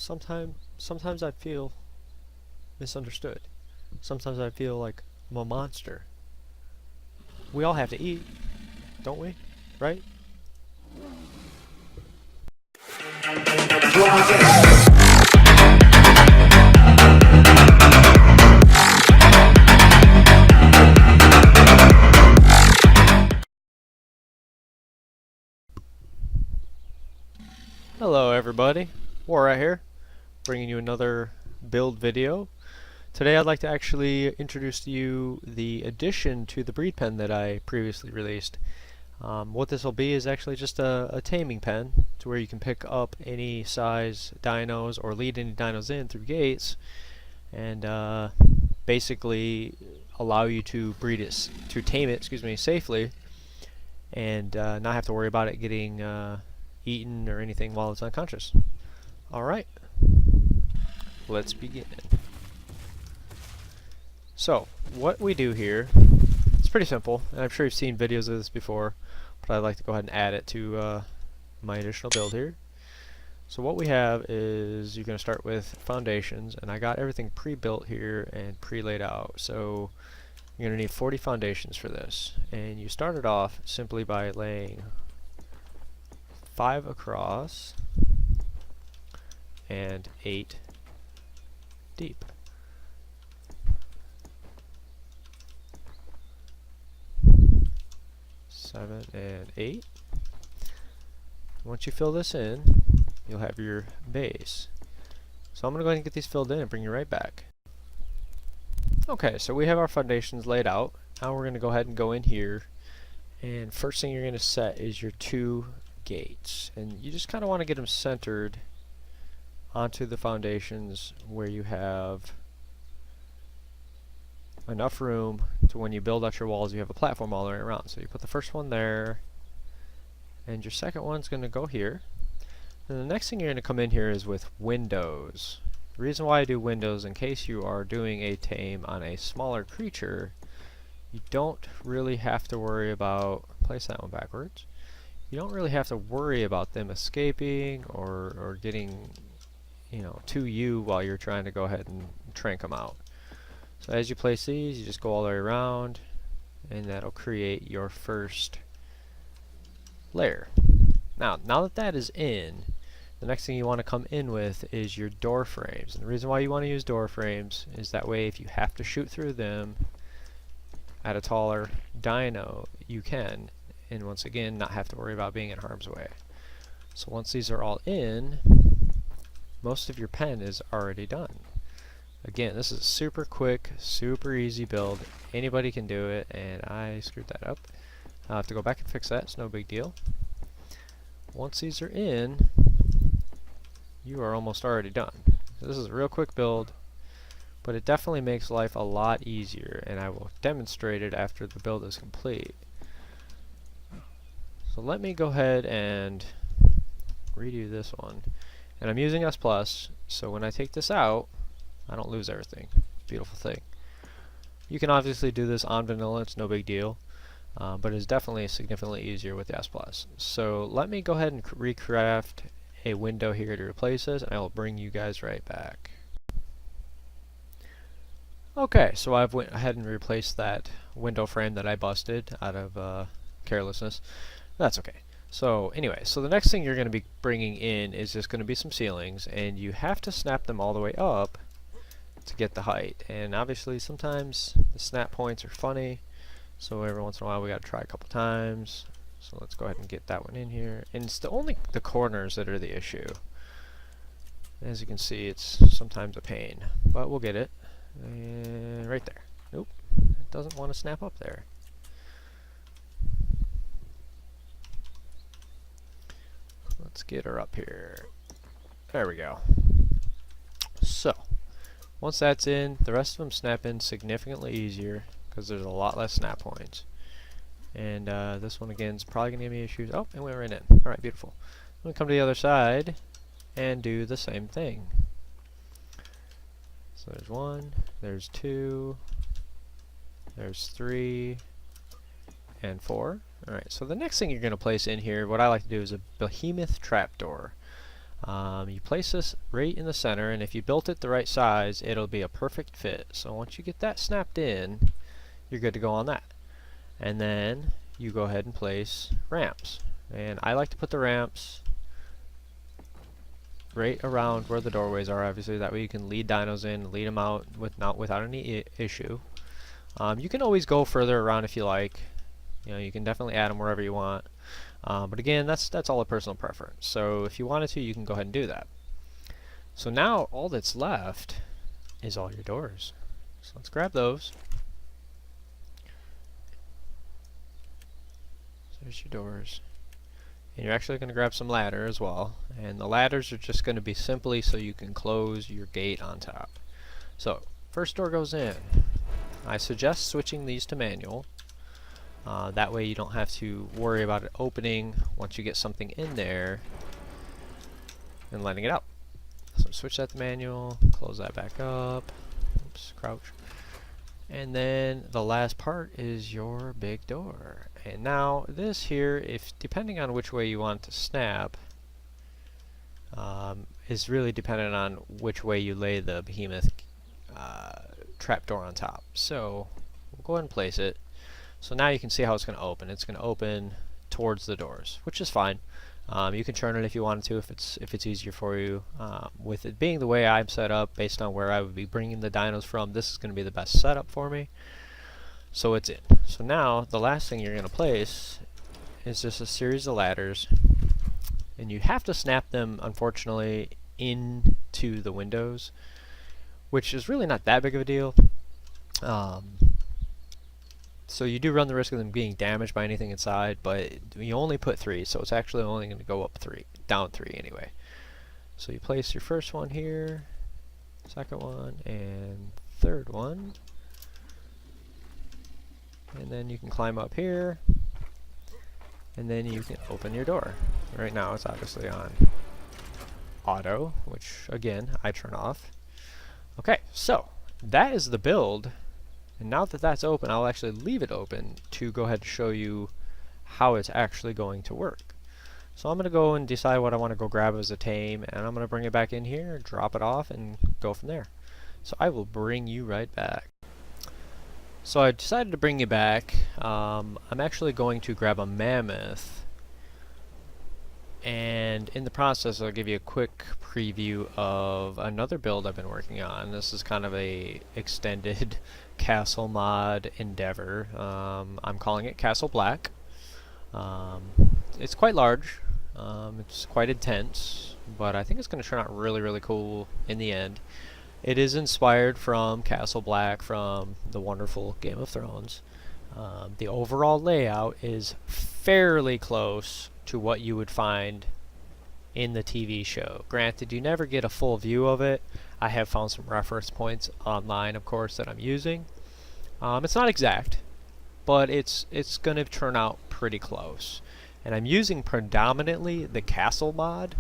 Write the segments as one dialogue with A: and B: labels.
A: sometimes I feel misunderstood. Sometimes I feel like I'm a monster. We all have to eat, don't we? Right? Hello everybody, War right here, bringing you another build video. Today I'd like to actually introduce to you the addition to the breed pen that I previously released. What this will be is actually just a taming pen to where you can pick up any size dinos or lead any dinos in through gates and basically allow you to breed it, to tame it, safely, and not have to worry about it getting eaten or anything while it's unconscious. Alright, let's begin. So, what we do here, it's pretty simple, and I'm sure you've seen videos of this before, but I'd like to go ahead and add it to my additional build here. So what we have is, you're going to start with foundations, and I got everything pre-built here and pre-laid out. So you're going to need 40 foundations for this, and you start it off simply by laying 5 across and 8 deep. Seven and 8. Once you fill this in, you'll have your base. So I'm going to go ahead and get these filled in and bring you right back. Okay, so we have our foundations laid out. Now we're going to go ahead and go in here, and first thing you're going to set is your 2 gates, and you just kind of want to get them centered onto the foundations where you have enough room to, when you build out your walls, you have a platform all the way around. So you put the first one there, and your second one's going to go here. And the next thing you're going to come in here is with windows. The reason why I do windows, in case you are doing a tame on a smaller creature, you don't really have to worry about, place that one backwards, you don't really have to worry about them escaping or getting, you know, to you while you're trying to go ahead and trank them out. So as you place these, you just go all the way around, and that'll create your first layer. Now that that is in, the next thing you want to come in with is your door frames. And the reason why you want to use door frames is that way if you have to shoot through them at a taller dino, you can, and once again not have to worry about being in harm's way. So once these are all in, most of your pen is already done. Again, this is a super quick, super easy build. Anybody can do it, and I screwed that up. I'll have to go back and fix that. It's no big deal. Once these are in, you are almost already done. This is a real quick build, but it definitely makes life a lot easier, and I will demonstrate it after the build is complete. So let me go ahead and redo this one. And I'm using S+, so when I take this out, I don't lose everything. Beautiful thing. You can obviously do this on vanilla, it's no big deal, but it's definitely significantly easier with the S+. So let me go ahead and recraft a window here to replace this, and I will bring you guys right back. Okay, so I've went ahead and replaced that window frame that I busted out of carelessness. That's okay. So anyway, so the next thing you're going to be bringing in is just going to be some ceilings, and you have to snap them all the way up to get the height. And obviously sometimes the snap points are funny, so every once in a while we got to try a couple times. So let's go ahead and get that one in here. And it's only the corners that are the issue. As you can see, it's sometimes a pain, but we'll get it. And right there. Nope, it doesn't want to snap up there. Let's get her up here. There we go. So once that's in, the rest of them snap in significantly easier because there's a lot less snap points. And this one again is probably going to give me issues. Oh, and we went right in. Alright, beautiful. I'm going to come to the other side and do the same thing. So there's 1, there's 2, there's 3, and 4. Alright, so the next thing you're going to place in here, what I like to do is a behemoth trapdoor. You place this right in the center, and if you built it the right size, it'll be a perfect fit. So once you get that snapped in, you're good to go on that. And then you go ahead and place ramps. And I like to put the ramps right around where the doorways are, obviously. That way you can lead dinos in, lead them out without any issue. You can always go further around if you like. You know, you can definitely add them wherever you want. But again, that's all a personal preference. So if you wanted to, you can go ahead and do that. So now all that's left is all your doors. So let's grab those. So there's your doors. And you're actually going to grab some ladder as well. And the ladders are just going to be simply so you can close your gate on top. So first door goes in. I suggest switching these to manual. That way you don't have to worry about it opening once you get something in there and letting it out. So switch that to manual, close that back up, oops, crouch. And then the last part is your big door. And now this here, depending on which way you want it to snap, is really dependent on which way you lay the behemoth trapdoor on top. So we'll go ahead and place it. So now you can see how it's going to open. It's going to open towards the doors, which is fine. You can turn it if you wanted to, if it's easier for you. With it being the way I'm set up, based on where I would be bringing the dinos from, this is going to be the best setup for me. So it's in. So now the last thing you're going to place is just a series of ladders, and you have to snap them, unfortunately, into the windows, which is really not that big of a deal. So you do run the risk of them being damaged by anything inside, but you only put 3, so it's actually only going to go up 3, down 3 anyway. So you place your first one here, second one, and third one. And then you can climb up here, and then you can open your door. Right now it's obviously on auto, which again, I turn off. Okay, so that is the build. And now that that's open, I'll actually leave it open to go ahead and show you how it's actually going to work. So I'm going to go and decide what I want to go grab as a tame, and I'm going to bring it back in here, drop it off, and go from there. So I will bring you right back. So I decided to bring you back. I'm actually going to grab a Mammoth, and in the process I'll give you a quick preview of another build I've been working on. This is kind of a extended castle mod endeavor. I'm calling it Castle Black. It's quite large, it's quite intense, but I think it's going to turn out really, really cool in the end. It is inspired from Castle Black from the wonderful Game of Thrones. The overall layout is fairly close to what you would find in the TV show. Granted, you never get a full view of it. I have found some reference points online, of course, that I'm using. It's not exact, but it's going to turn out pretty close. And I'm using predominantly the castle mod.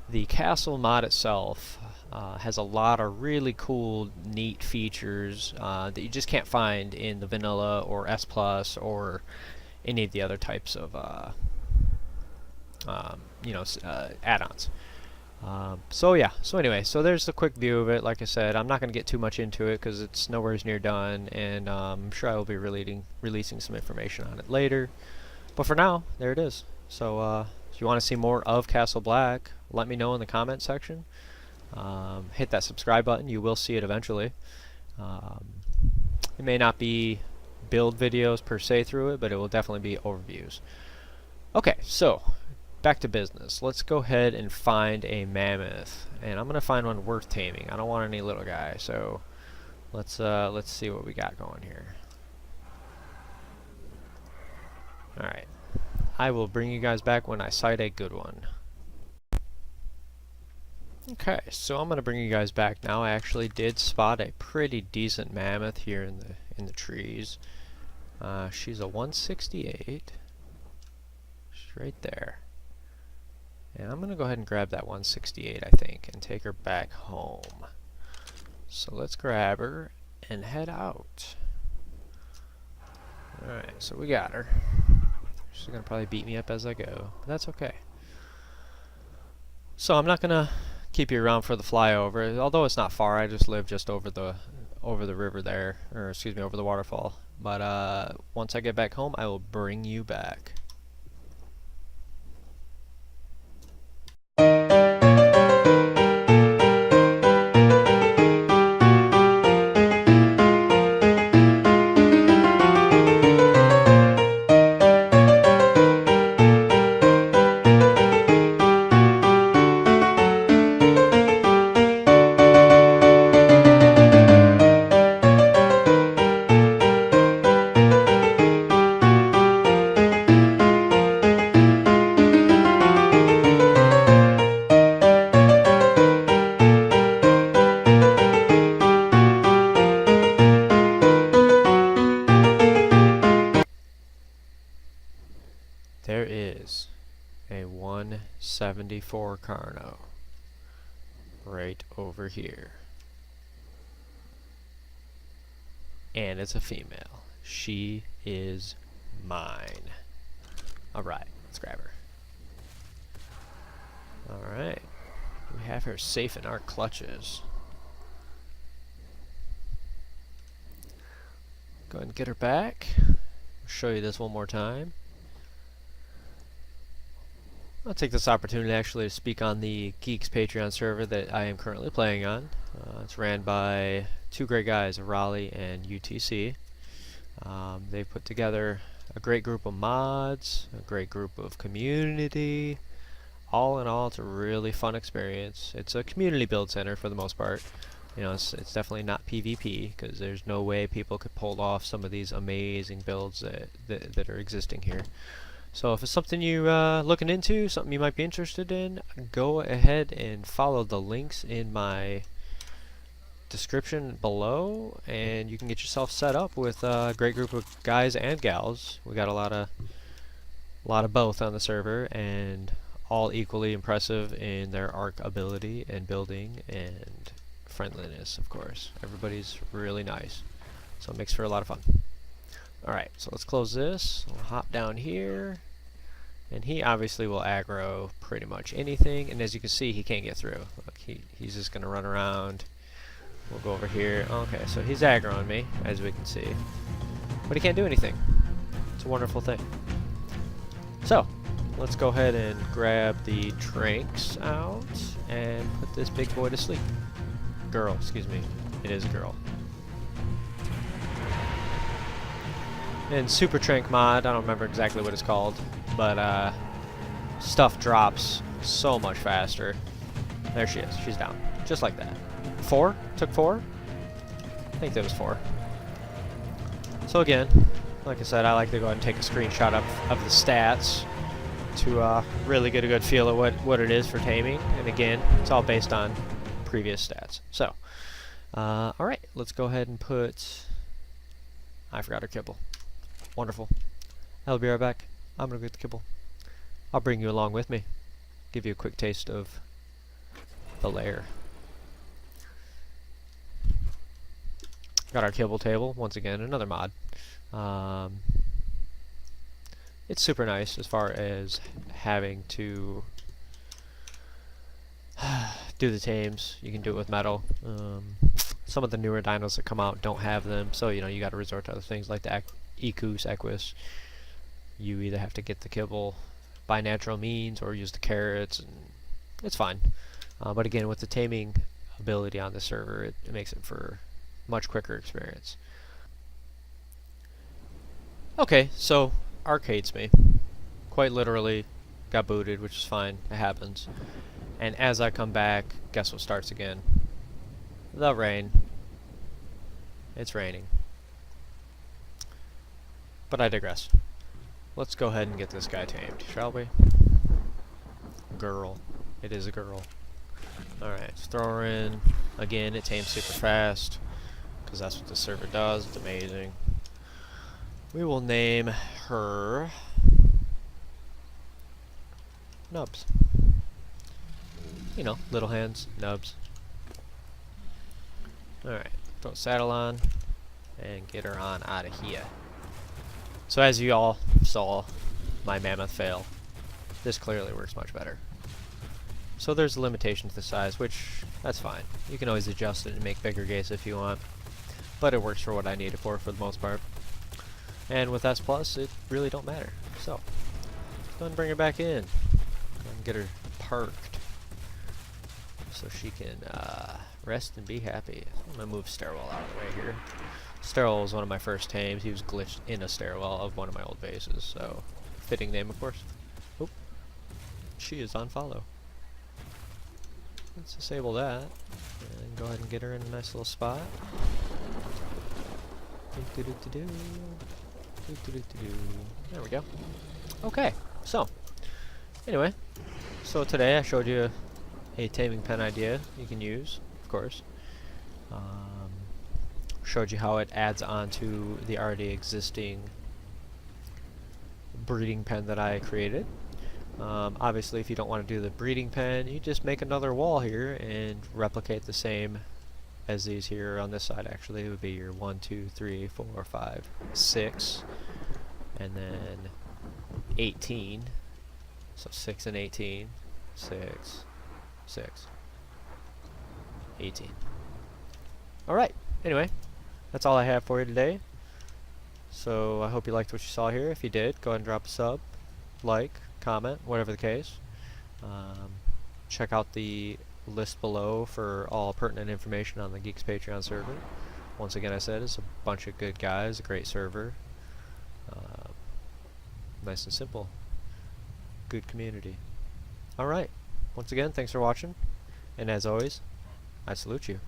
A: The castle mod itself has a lot of really cool, neat features that you just can't find in the vanilla or S Plus or any of the other types of add-ons. So anyway, so there's a quick view of it. Like I said, I'm not going to get too much into it because it's nowhere near done, and I'm sure I will be releasing some information on it later. But for now, there it is. So if you want to see more of Castle Black, let me know in the comment section. Hit that subscribe button. You will see it eventually. It may not be build videos per se through it, but it will definitely be overviews. Okay, so back to business. Let's go ahead and find a mammoth, and I'm gonna find one worth taming. I don't want any little guy, so let's see what we got going here. Alright, I will bring you guys back when I sight a good one. Okay, so I'm gonna bring you guys back now. I actually did spot a pretty decent mammoth here in the trees. She's a 168. She's right there. And I'm gonna go ahead and grab that 168, I think, and take her back home. So let's grab her and head out. Alright, so we got her. She's gonna probably beat me up as I go, but that's okay. So I'm not gonna keep you around for the flyover, although it's not far. I just live just over the river there, or excuse me, over the waterfall. But once I get back home, I will bring you back. There is a 174 Carnot right over here. And it's a female. She is mine. Alright, let's grab her. Alright. We have her safe in our clutches. Go ahead and get her back. Show you this one more time. I'll take this opportunity actually to speak on the Geeks Patreon server that I am currently playing on. It's ran by two great guys, Raleigh and UTC. They've put together a great group of mods, a great group of community. All in all, it's a really fun experience. It's a community build center for the most part. You know, it's definitely not PvP, because there's no way people could pull off some of these amazing builds that are existing here. So if it's something you're looking into, something you might be interested in, go ahead and follow the links in my description below, and you can get yourself set up with a great group of guys and gals. We got a lot of both on the server, and all equally impressive in their ARK ability and building and friendliness, of course. Everybody's really nice, so it makes for a lot of fun. Alright, so let's close this. We'll hop down here, and he obviously will aggro pretty much anything, and as you can see, he can't get through. Look, he's just gonna run around. We'll go over here. Okay, so he's aggroing me, as we can see, but he can't do anything. It's a wonderful thing. So let's go ahead and grab the tranks out and put this big boy to sleep. Girl, excuse me. It is a girl. In Super Trank mod, I don't remember exactly what it's called, but stuff drops so much faster. There she is. She's down. Just like that. 4? Took 4? I think that was 4. So again, like I said, I like to go ahead and take a screenshot of the stats to really get a good feel of what it is for taming. And again, it's all based on previous stats. So, alright, let's go ahead and put... I forgot her kibble. Wonderful. I'll be right back. I'm gonna get the kibble. I'll bring you along with me. Give you a quick taste of the lair. Got our kibble table, once again, another mod. It's super nice as far as having to do the tames. You can do it with metal. Some of the newer dinos that come out don't have them, so you know you got to resort to other things like the Equus. You either have to get the kibble by natural means or use the carrots, and it's fine. But again, with the taming ability on the server, it makes it for much quicker experience. Okay, so ARK hates me. Quite literally, got booted, which is fine. It happens. And as I come back, guess what starts again? The rain. It's raining. But I digress. Let's go ahead and get this guy tamed, shall we? Girl. It is a girl. Alright, let's throw her in. Again, it tames super fast, because that's what the server does. It's amazing. We will name her Nubs. You know, little hands, Nubs. Alright, throw a saddle on and get her on out of here. So as you all saw my Mammoth fail, this clearly works much better. So there's a limitation to the size, which, that's fine. You can always adjust it and make bigger gates if you want. But it works for what I need it for the most part. And with S+, it really don't matter. So, let's go ahead and bring her back in. Go ahead and get her parked. So she can rest and be happy. I'm going to move Stairwell out of the way here. Stairwell was one of my first tames. He was glitched in a stairwell of one of my old bases, so fitting name, of course. Oop. She is on follow. Let's disable that, and go ahead and get her in a nice little spot. There we go. Okay, so, anyway, so today I showed you a taming pen idea you can use, of course. Showed you how it adds on to the already existing breeding pen that I created. Obviously, if you don't want to do the breeding pen, you just make another wall here and replicate the same as these here on this side. Actually, it would be your 1, 2, 3, 4, 5, 6, and then 18. So 6 and 18, 6, 6, 18. Alright, anyway, that's all I have for you today. So I hope you liked what you saw here. If you did, go ahead and drop a sub, like, comment, whatever the case. Check out the list below for all pertinent information on the Geeks Patreon server. Once again, I said, it's a bunch of good guys, a great server. Nice and simple. Good community. Alright, once again, thanks for watching, and as always, I salute you.